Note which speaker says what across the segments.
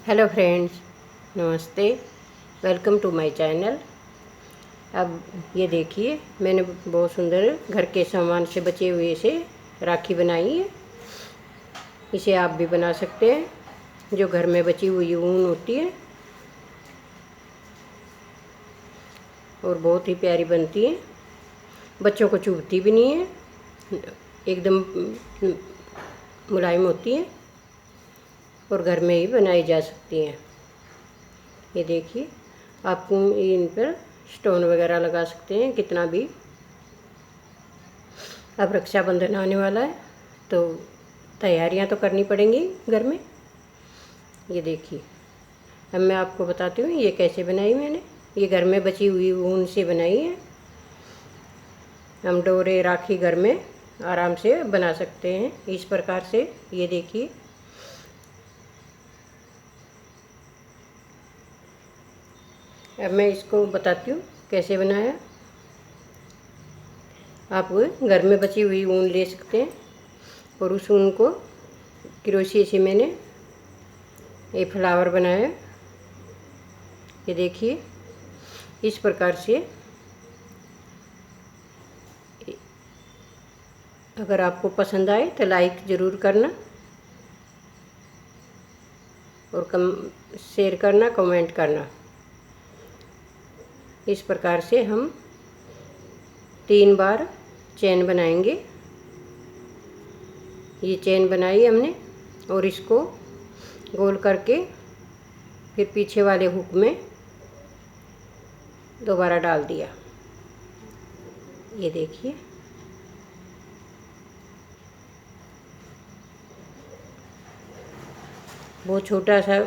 Speaker 1: Hello friends, नमस्ते। Welcome to my channel. अब ये देखिए, मैंने बहुत सुंदर घर के सामान से बचे हुए से राखी बनाई है। इसे आप भी बना सकते हैं। जो घर में बची हुई ऊन होती है और बहुत ही प्यारी बनती है। बच्चों को चुभती भी नहीं है, एकदम मुलायम होती है और घर में ही बनाई जा सकती हैं। ये देखिए, आप इन पर स्टोन वगैरह लगा सकते हैं कितना भी। अब रक्षाबंधन आने वाला है तो तैयारियां तो करनी पड़ेंगी घर में। ये देखिए, अब मैं आपको बताती हूँ ये कैसे बनाई मैंने। ये घर में बची हुई ऊन से बनाई है। हम डोरे राखी घर में आराम से बना सकते हैं इस प्रकार से। ये देखिए, अब मैं इसको बताती हूँ कैसे बनाया। आप घर में बची हुई ऊन ले सकते हैं और उस ऊन को क्रोशिया से मैंने ये फ्लावर बनाया। ये देखिए, इस प्रकार से। अगर आपको पसंद आए तो लाइक ज़रूर करना और शेयर करना, कमेंट करना। इस प्रकार से हम 3 बार चैन बनाएंगे। ये चैन बनाई हमने और इसको गोल करके फिर पीछे वाले हुक में दोबारा डाल दिया। ये देखिए, बहुत छोटा सा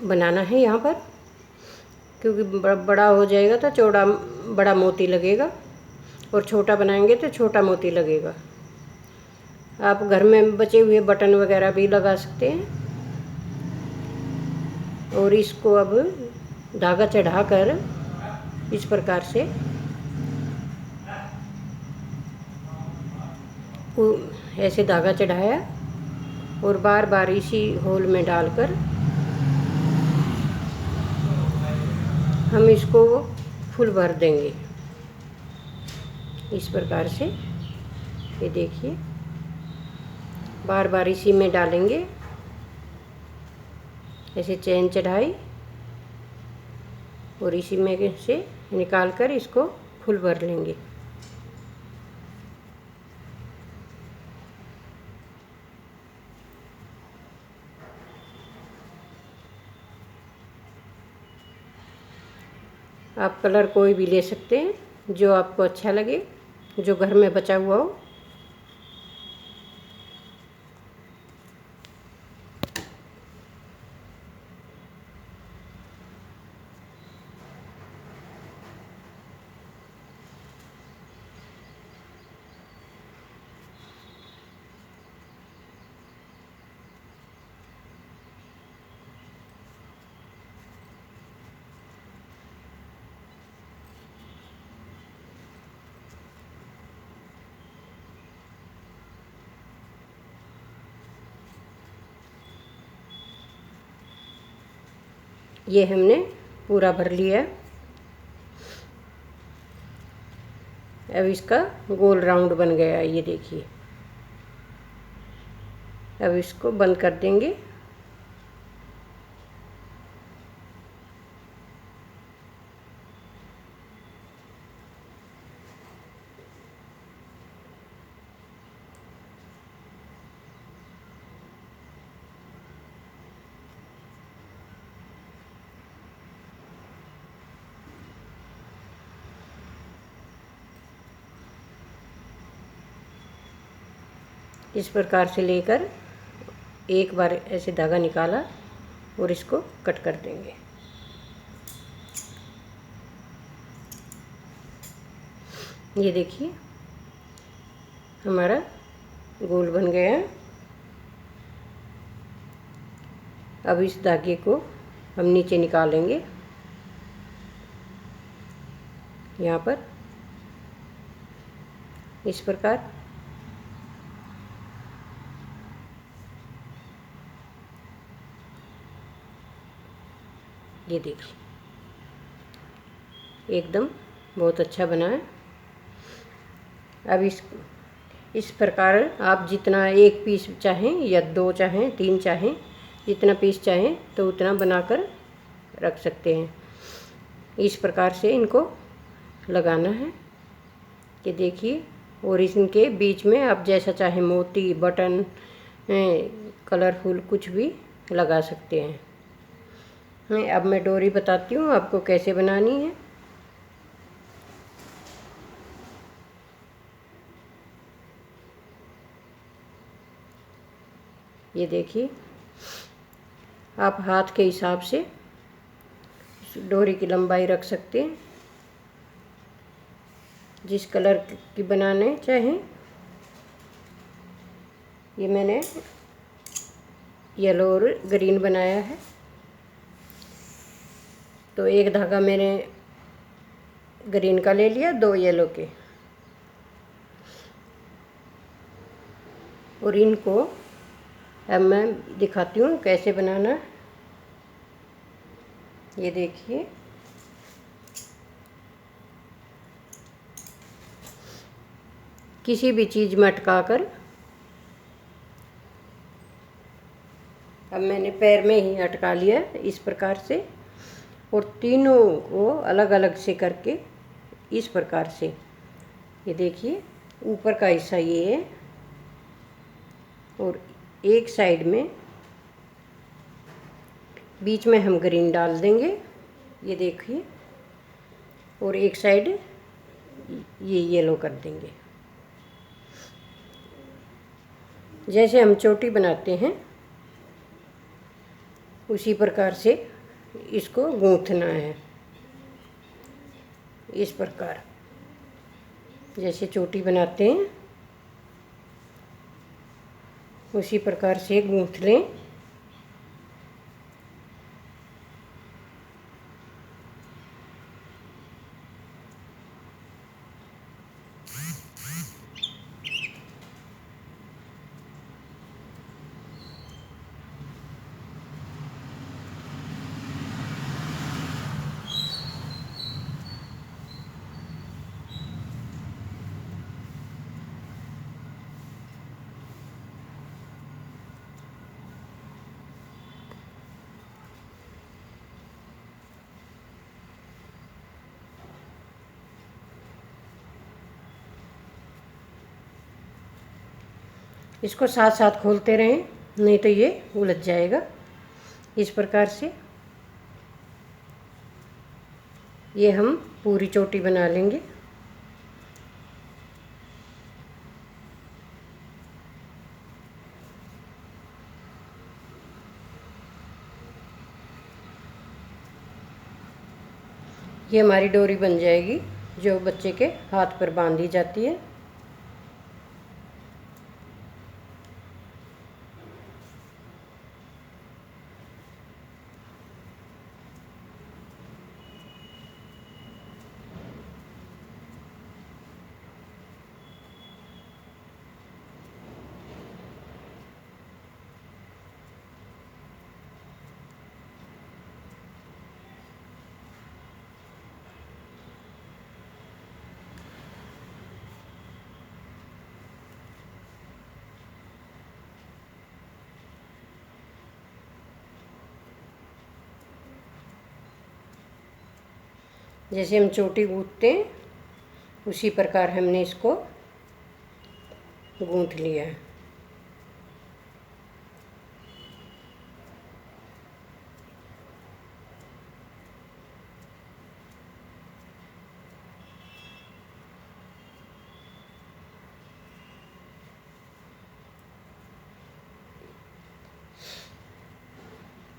Speaker 1: बनाना है यहाँ पर, क्योंकि बड़ा हो जाएगा तो चौड़ा बड़ा मोती लगेगा और छोटा बनाएंगे तो छोटा मोती लगेगा। आप घर में बचे हुए बटन वगैरह भी लगा सकते हैं। और इसको अब धागा चढ़ाकर इस प्रकार से ऐसे धागा चढ़ाया और बार बार इसी होल में डालकर हम इसको फुल भर देंगे इस प्रकार से। ये देखिए, बार बार इसी में डालेंगे। ऐसे चैन चढ़ाई और इसी में से निकाल कर इसको फुल भर लेंगे। आप कलर कोई भी ले सकते हैं जो आपको अच्छा लगे, जो घर में बचा हुआ हो। ये हमने पूरा भर लिया। अब इसका गोल राउंड बन गया। ये देखिए, अब इसको बंद कर देंगे। इस प्रकार से लेकर एक बार ऐसे धागा निकाला और इसको कट कर देंगे। ये देखिए, हमारा गोल बन गया। अब इस धागे को हम नीचे निकालेंगे यहाँ पर इस प्रकार। ये देखिए एकदम बहुत अच्छा बना है। अब इस प्रकार आप जितना एक पीस चाहें या 2 चाहें 3 चाहें, जितना पीस चाहें तो उतना बनाकर रख सकते हैं। इस प्रकार से इनको लगाना है कि देखिए, और इनके बीच में आप जैसा चाहे मोती, बटन, कलरफुल कुछ भी लगा सकते हैं। अब मैं डोरी बताती हूँ आपको कैसे बनानी है। ये देखिए, आप हाथ के हिसाब से डोरी की लंबाई रख सकते हैं, जिस कलर की बनाने चाहें। ये मैंने येलो और ग्रीन बनाया है, तो एक धागा मैंने ग्रीन का ले लिया, 2 येलो के, और इनको अब मैं दिखाती हूँ कैसे बनाना। ये देखिए, किसी भी चीज़ में अटकाकर, अब मैंने पैर में ही अटका लिया इस प्रकार से, और तीनों को अलग अलग से करके इस प्रकार से। ये देखिए, ऊपर का हिस्सा ये है, और एक साइड में बीच में हम ग्रीन डाल देंगे, ये देखिए, और एक साइड ये येलो कर देंगे। जैसे हम चोटी बनाते हैं उसी प्रकार से इसको गूंथना है। इस प्रकार जैसे चोटी बनाते हैं उसी प्रकार से गूंथ लें। इसको साथ साथ खोलते रहें, नहीं तो ये उलझ जाएगा। इस प्रकार से ये हम पूरी चोटी बना लेंगे। ये हमारी डोरी बन जाएगी जो बच्चे के हाथ पर बांधी जाती है। जैसे हम चोटी गूंथते हैं उसी प्रकार हमने इसको गूंथ लिया है।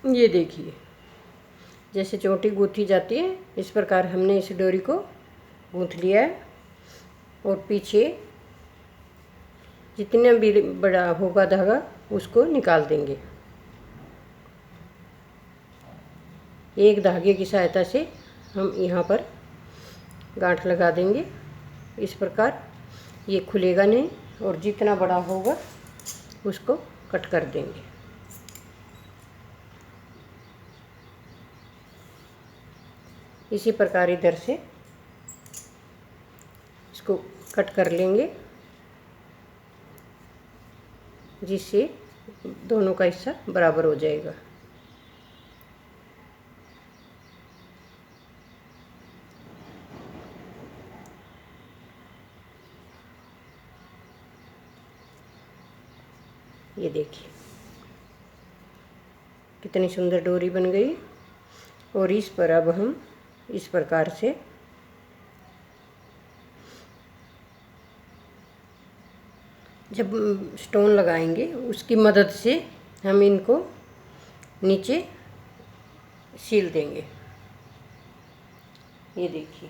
Speaker 1: ये देखिए, जैसे चोटी गूंथी जाती है इस प्रकार हमने इस डोरी को गूंथ लिया है, और पीछे जितना भी बड़ा होगा धागा उसको निकाल देंगे। एक धागे की सहायता से हम यहाँ पर गांठ लगा देंगे। इस प्रकार ये खुलेगा नहीं, और जितना बड़ा होगा उसको कट कर देंगे। इसी प्रकार इधर से इसको कट कर लेंगे, जिससे दोनों का हिस्सा बराबर हो जाएगा। ये देखिए कितनी सुंदर डोरी बन गई। और इस पर अब हम इस प्रकार से जब स्टोन लगाएंगे उसकी मदद से हम इनको नीचे सील देंगे। ये देखिए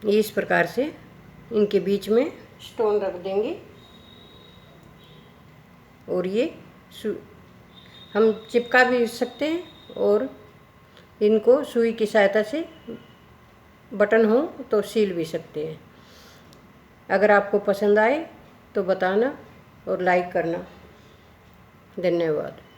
Speaker 1: ये इस प्रकार से इनके बीच में स्टोन रख देंगे और ये हम चिपका भी सकते हैं और इनको सुई की सहायता से बटन हो तो सील भी सकते हैं। अगर आपको पसंद आए तो बताना और लाइक करना। धन्यवाद।